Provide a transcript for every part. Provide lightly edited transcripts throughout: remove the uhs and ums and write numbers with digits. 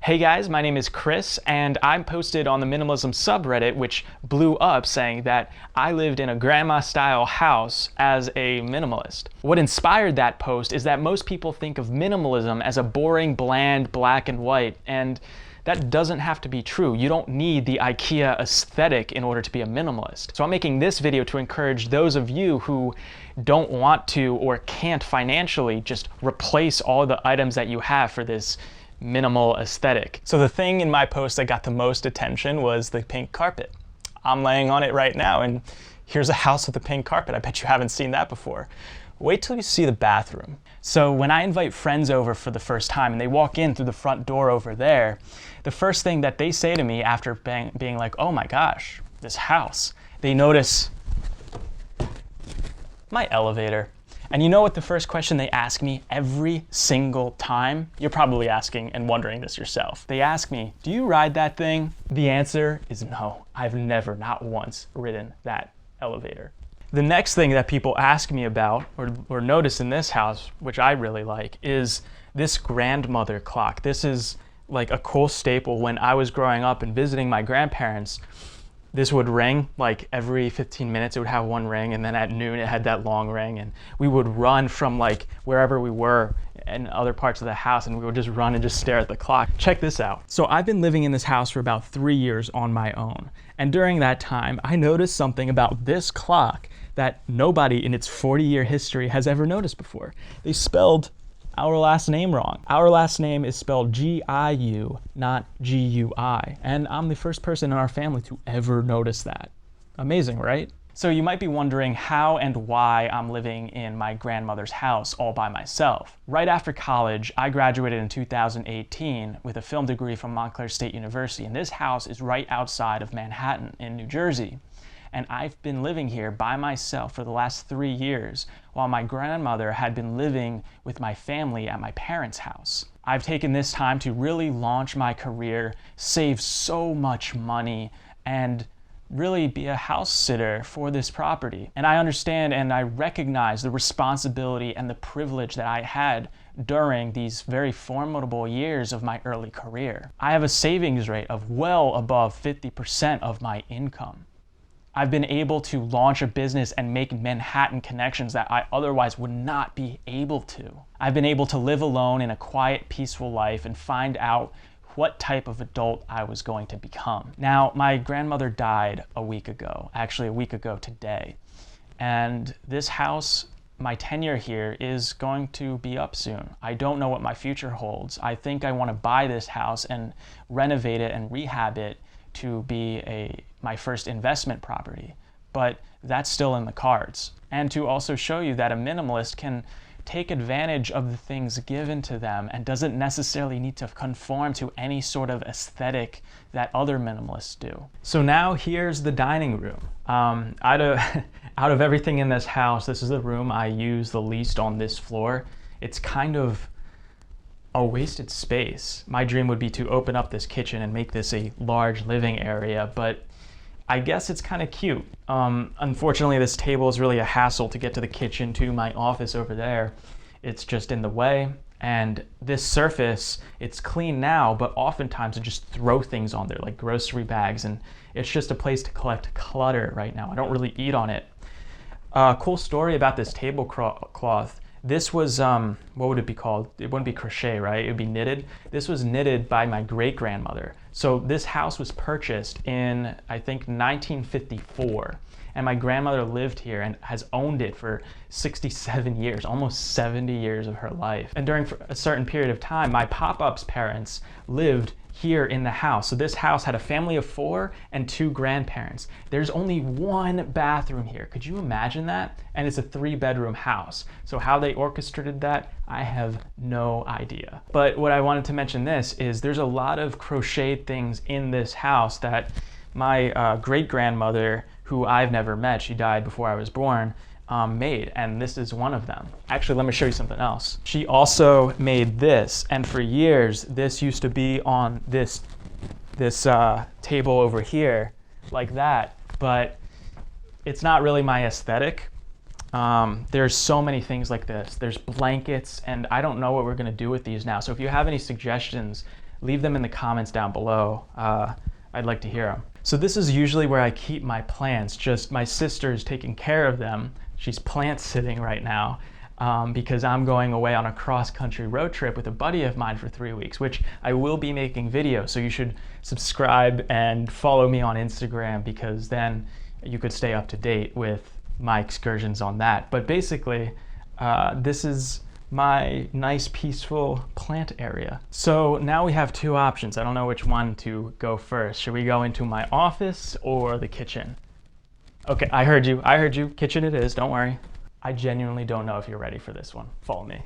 Hey guys, my name is Chris, and I posted on the minimalism subreddit, which blew up, saying that I lived in a grandma-style house as a minimalist. What inspired that post is that most people think of minimalism as a boring, bland, black and white, and that doesn't have to be true. You don't need the IKEA aesthetic in order to be a minimalist. So I'm making this video to encourage those of you who don't want to or can't financially just replace all the items that you have for this minimal aesthetic. So the thing in my post that got the most attention was the pink carpet. I'm laying on it right now, and here's a house with a pink carpet. I bet you haven't seen that before. Wait till you see the bathroom. So when I invite friends over for the first time and they walk in through the front door over there, the first thing that they say to me after being like, oh my gosh, this house, they notice my elevator. And you know what the first question they ask me every single time? You're probably asking and wondering this yourself. They ask me, do you ride that thing? The answer is no. I've never, not once, ridden that elevator. The next thing that people ask me about or notice in this house, which I really like, is this grandmother clock. This is like a cool staple. When I was growing up and visiting my grandparents, this would ring like every 15 minutes. It would have one ring, and then at noon it had that long ring, and we would run from like wherever we were in other parts of the house, and we would just run and just stare at the clock. Check this out. So I've been living in this house for about 3 years on my own, and during that time I noticed something about this clock that nobody in its 40-year history has ever noticed before. They spelled our last name wrong. Our last name is spelled G-I-U, not G-U-I. And I'm the first person in our family to ever notice that. Amazing, right? So you might be wondering how and why I'm living in my grandmother's house all by myself. Right after college, I graduated in 2018 with a film degree from Montclair State University, and this house is right outside of Manhattan in New Jersey. And I've been living here by myself for the last 3 years, while my grandmother had been living with my family at my parents' house. I've taken this time to really launch my career, save so much money, and really be a house sitter for this property. And I understand and I recognize the responsibility and the privilege that I had during these very formidable years of my early career. I have a savings rate of well above 50% of my income. I've been able to launch a business and make Manhattan connections that I otherwise would not be able to. I've been able to live alone in a quiet, peaceful life and find out what type of adult I was going to become. Now, my grandmother died a week ago, actually a week ago today. And this house, my tenure here is going to be up soon. I don't know what my future holds. I think I want to buy this house and renovate it and rehab it to be my first investment property, but that's still in the cards. And to also show you that a minimalist can take advantage of the things given to them and doesn't necessarily need to conform to any sort of aesthetic that other minimalists do. So now here's the dining room. Out of everything in this house, this is the room I use the least on this floor. It's kind of a wasted space. My dream would be to open up this kitchen and make this a large living area, but I guess it's kind of cute. Unfortunately, this table is really a hassle to get to the kitchen, to my office over there. It's just in the way. And this surface, it's clean now, but oftentimes I just throw things on there like grocery bags, and it's just a place to collect clutter right now. I don't really eat on it. Cool story about this tablecloth. This was, what would it be called? It wouldn't be crochet, right? It would be knitted. This was knitted by my great-grandmother. So this house was purchased in, I think, 1954. And my grandmother lived here and has owned it for 67 years, almost 70 years of her life. And during a certain period of time, my pop-up's parents lived here in the house. So this house had a family of 4 and 2 grandparents. There's only 1 bathroom here. Could you imagine that? And it's a 3-bedroom house. So how they orchestrated that, I have no idea. But what I wanted to mention this is there's a lot of crocheted things in this house that my great-grandmother, who I've never met, she died before I was born, made, and this is one of them. Actually, let me show you something else. She also made this, and for years this used to be on this table over here like that, but it's not really my aesthetic. There's so many things like this. There's blankets, and I don't know what we're gonna do with these now. So if you have any suggestions, leave them in the comments down below. I'd like to hear them. So this is usually where I keep my plants, just my sister is taking care of them. She's plant sitting right now because I'm going away on a cross-country road trip with a buddy of mine for 3 weeks, which I will be making videos. So you should subscribe and follow me on Instagram, because then you could stay up to date with my excursions on that. But basically, this is my nice peaceful plant area. So now we have two options. I don't know which one to go first. Should we go into my office or the kitchen? Okay, I heard you. Kitchen it is, don't worry. I genuinely don't know if you're ready for this one. Follow me.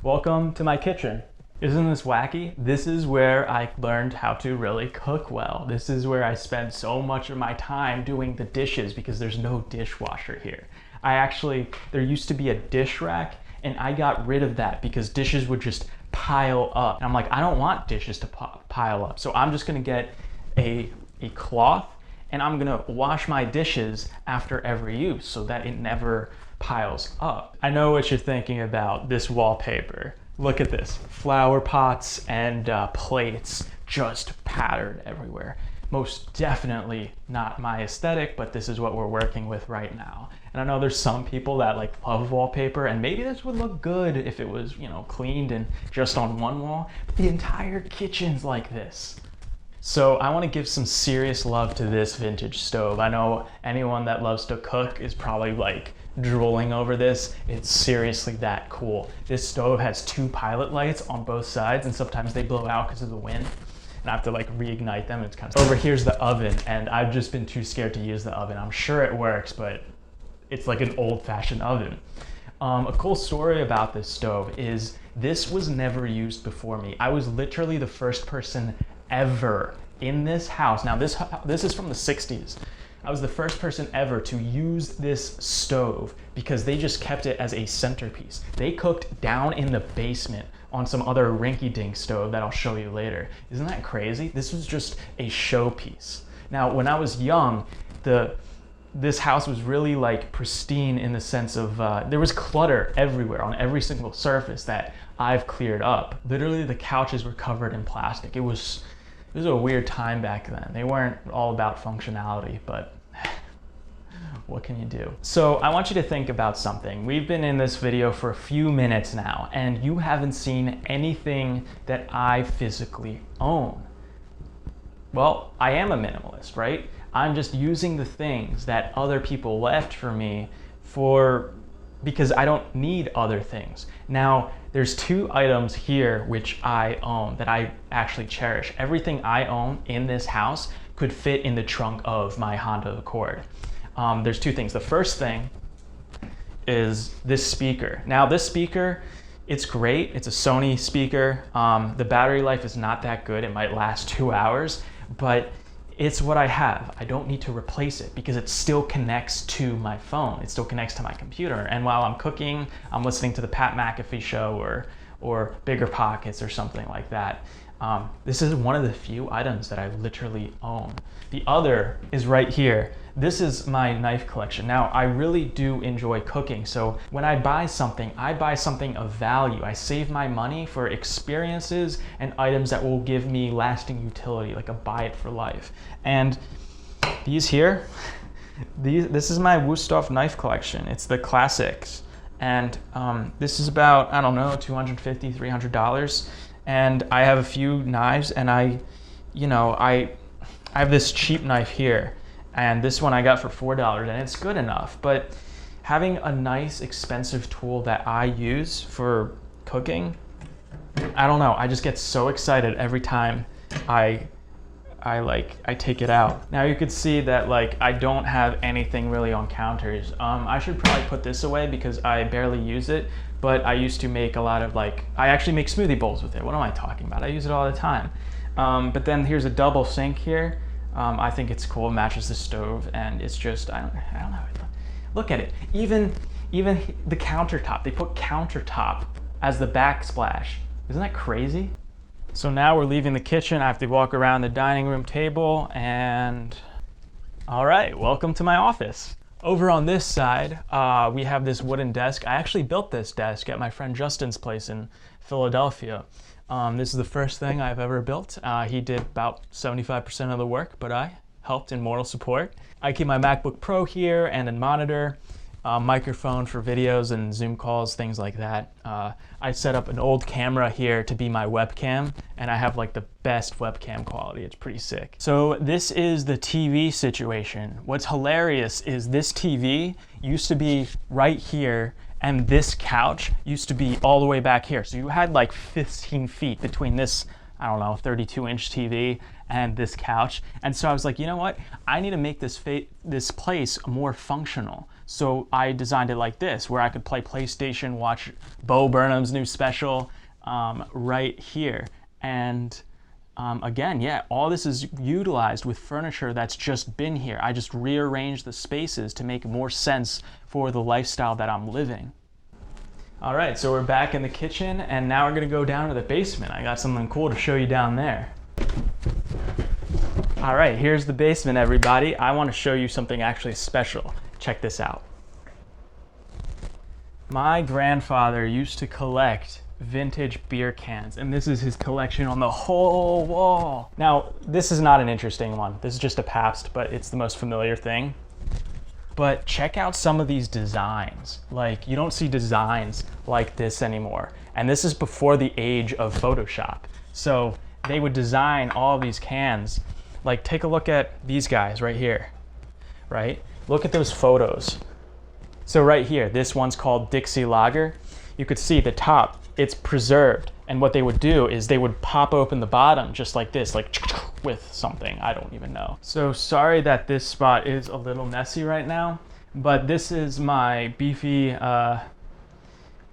Welcome to my kitchen. Isn't this wacky? This is where I learned how to really cook well. This is where I spend so much of my time doing the dishes, because there's no dishwasher here. There used to be a dish rack, and I got rid of that because dishes would just pile up. And I'm like, I don't want dishes to pile up. So I'm just gonna get a cloth, and I'm gonna wash my dishes after every use so that it never piles up. I know what you're thinking about this wallpaper. Look at this, flower pots and plates just pattered everywhere. Most definitely not my aesthetic, but this is what we're working with right now. And I know there's some people that like love wallpaper, and maybe this would look good if it was, you know, cleaned and just on one wall, but the entire kitchen's like this. So I want to give some serious love to this vintage stove. I know anyone that loves to cook is probably like drooling over this. It's seriously that cool. This stove has 2 pilot lights on both sides, and sometimes they blow out because of the wind, and I have to like reignite them. It's kind of over here's the oven, and I've just been too scared to use the oven. I'm sure it works, but it's like an old-fashioned oven. A cool story about this stove is this was never used before me. I was literally the first person ever in this house. Now this is from the 60s. I was the first person ever to use this stove because they just kept it as a centerpiece. They cooked down in the basement on some other rinky-dink stove that I'll show you later. Isn't that crazy? This was just a showpiece. Now, when I was young, this house was really like pristine in the sense of there was clutter everywhere on every single surface that I've cleared up. Literally, the couches were covered in plastic. It was a weird time back then. They weren't all about functionality, but what can you do? So I want you to think about something. We've been in this video for a few minutes now, and you haven't seen anything that I physically own. Well, I am a minimalist, right? I'm just using the things that other people left for me because I don't need other things. Now, there's 2 items here which I own that I actually cherish. Everything I own in this house could fit in the trunk of my Honda Accord. There's 2 things. The first thing is this speaker. Now, this speaker, it's great. It's a Sony speaker. The battery life is not that good. It might last 2 hours, but it's what I have. I don't need to replace it because it still connects to my phone. It still connects to my computer. And while I'm cooking, I'm listening to the Pat McAfee show or Bigger Pockets or something like that. This is one of the few items that I literally own. The other is right here. This is my knife collection. Now, I really do enjoy cooking, so when I buy something of value. I save my money for experiences and items that will give me lasting utility, like a buy it for life. And these here, this is my Wusthof knife collection. It's the classics. And this is about, I don't know, $250, $300. And I have a few knives, and I have this cheap knife here, and this one I got for $4, and it's good enough. But having a nice, expensive tool that I use for cooking, I don't know, I just get so excited every time I take it out. Now you could see that like I don't have anything really on counters. I should probably put this away because I barely use it, but I used to make a lot of I actually make smoothie bowls with it. What am I talking about? I use it all the time. But then here's a double sink here. I think it's cool, it matches the stove, and it's just, I don't know. Look at it. Even the countertop, they put countertop as the backsplash. Isn't that crazy? So now we're leaving the kitchen. I have to walk around the dining room table, and all right, welcome to my office. Over on this side, we have this wooden desk. I actually built this desk at my friend Justin's place in Philadelphia. This is the first thing I've ever built. He did about 75% of the work, but I helped in moral support. I keep my MacBook Pro here and a monitor, microphone for videos and Zoom calls, things like that. I set up an old camera here to be my webcam, and I have like the best webcam quality. It's pretty sick. So this is the TV situation. What's hilarious is this TV used to be right here, and this couch used to be all the way back here. So you had like 15 feet between this, I don't know, 32-inch TV and this couch. And so I was like, you know what? I need to make this place more functional. So I designed it like this, where I could play PlayStation, watch Bo Burnham's new special right here. And again, yeah, all this is utilized with furniture that's just been here. I just rearranged the spaces to make more sense for the lifestyle that I'm living. All right, so we're back in the kitchen, and now we're gonna go down to the basement. I got something cool to show you down there. All right, here's the basement, everybody. I wanna show you something actually special. Check this out. My grandfather used to collect vintage beer cans, and this is his collection on the whole wall. Now, this is not an interesting one. This is just a Pabst, but it's the most familiar thing. But check out some of these designs. Like, you don't see designs like this anymore. And this is before the age of Photoshop. So they would design all of these cans. Like, take a look at these guys right here, right? Look at those photos. So right here, this one's called Dixie Lager. You could see the top, it's preserved. And what they would do is they would pop open the bottom just like this, like with something, I don't even know. So sorry that this spot is a little messy right now, but this is my beefy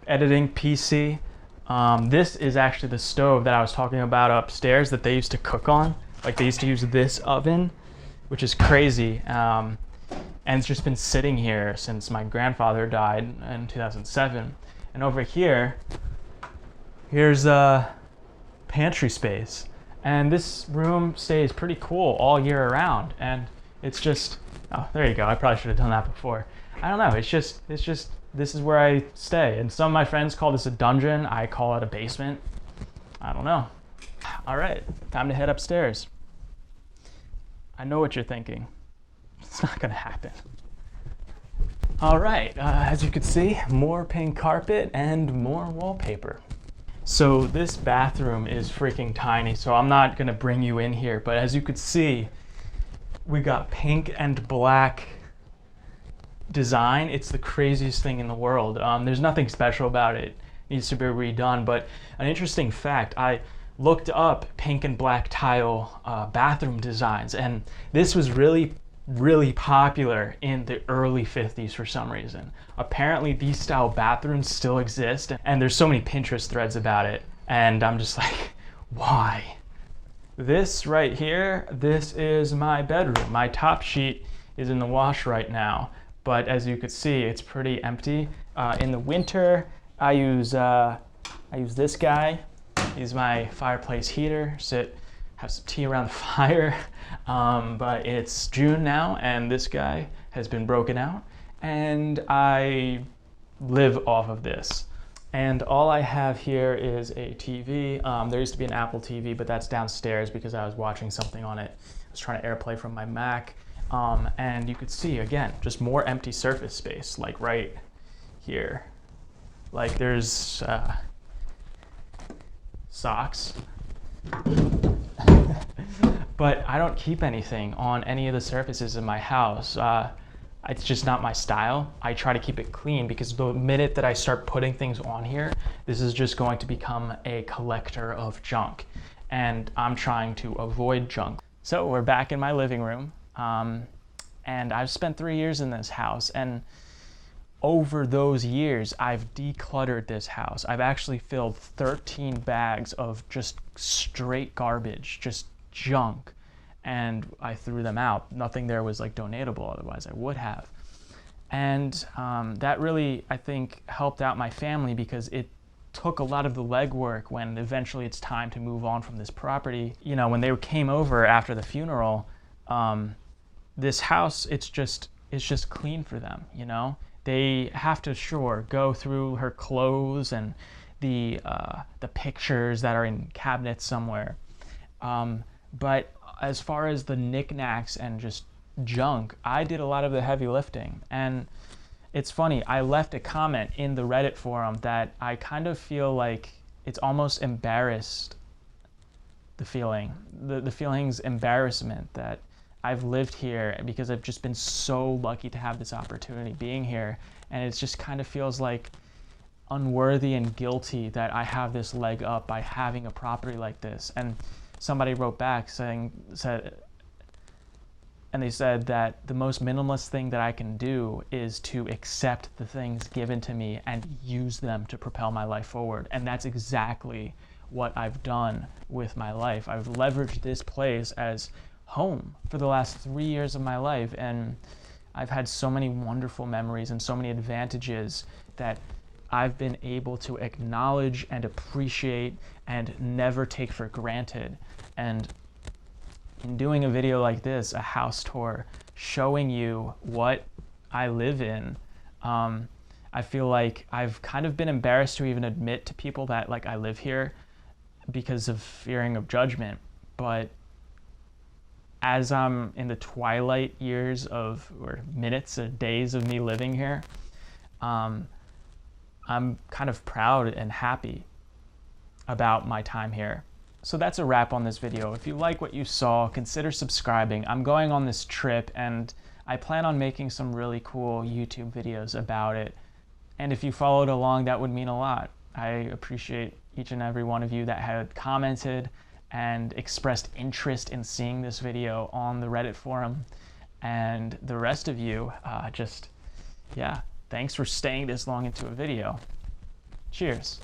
editing PC. This is actually the stove that I was talking about upstairs that they used to cook on. Like, they used to use this oven, which is crazy. And it's just been sitting here since my grandfather died in 2007. And over here, here's a pantry space. And this room stays pretty cool all year around. And it's just, oh, there you go. I probably should have done that before. I don't know. It's just, this is where I stay. And some of my friends call this a dungeon. I call it a basement. I don't know. All right, time to head upstairs. I know what you're thinking. It's not gonna happen. All right, as you can see, more pink carpet and more wallpaper. So this bathroom is freaking tiny, so I'm not gonna bring you in here, but as you could see, we got pink and black design. It's the craziest thing in the world. There's nothing special about it. It needs to be redone, but an interesting fact, I looked up pink and black tile bathroom designs, and this was really popular in the early 50s for some reason. Apparently these style bathrooms still exist, and there's so many Pinterest threads about it, and I'm just like, why? This right here, this is my bedroom. My top sheet is in the wash right now, but as you could see, it's pretty empty. In the winter, I use this guy. He's my fireplace heater. Have some tea around the fire. But it's June now, and this guy has been broken out, and I live off of this. And all I have here is a TV. There used to be an Apple TV, but that's downstairs because I was watching something on it. I was trying to AirPlay from my Mac. And you could see, again, just more empty surface space, like right here. Like there's socks. But I don't keep anything on any of the surfaces in my house. It's just not my style. I try to keep it clean because the minute that I start putting things on here, this is just going to become a collector of junk. And I'm trying to avoid junk. So we're back in my living room. And I've spent 3 years in this house. And over those years, I've decluttered this house. I've actually filled 13 bags of just straight garbage, just junk, and I threw them out. Nothing there was like donatable, otherwise I would have. And that really, I think, helped out my family because it took a lot of the legwork when eventually it's time to move on from this property. You know, when they came over after the funeral, this house, it's just clean for them, you know? They have to, sure, go through her clothes, and the pictures that are in cabinets somewhere. But as far as the knickknacks and just junk, I did a lot of the heavy lifting. And it's funny, I left a comment in the Reddit forum that I kind of feel like it's almost embarrassed, the feeling's embarrassment that I've lived here because I've just been so lucky to have this opportunity being here. And it just kind of feels like unworthy and guilty that I have this leg up by having a property like this. And somebody wrote back and they said that the most minimalist thing that I can do is to accept the things given to me and use them to propel my life forward. And that's exactly what I've done with my life. I've leveraged this place as home for the last 3 years of my life, and I've had so many wonderful memories and so many advantages that I've been able to acknowledge and appreciate and never take for granted. And in doing a video like this, a house tour, showing you what I live in, I feel like I've kind of been embarrassed to even admit to people that like I live here because of fearing of judgment. But as I'm in the twilight years of, or minutes or days of me living here, I'm kind of proud and happy about my time here. So that's a wrap on this video. If you like what you saw, consider subscribing. I'm going on this trip and I plan on making some really cool YouTube videos about it. And if you followed along, that would mean a lot. I appreciate each and every one of you that had commented and expressed interest in seeing this video on the Reddit forum. And the rest of you, thanks for staying this long into a video. Cheers.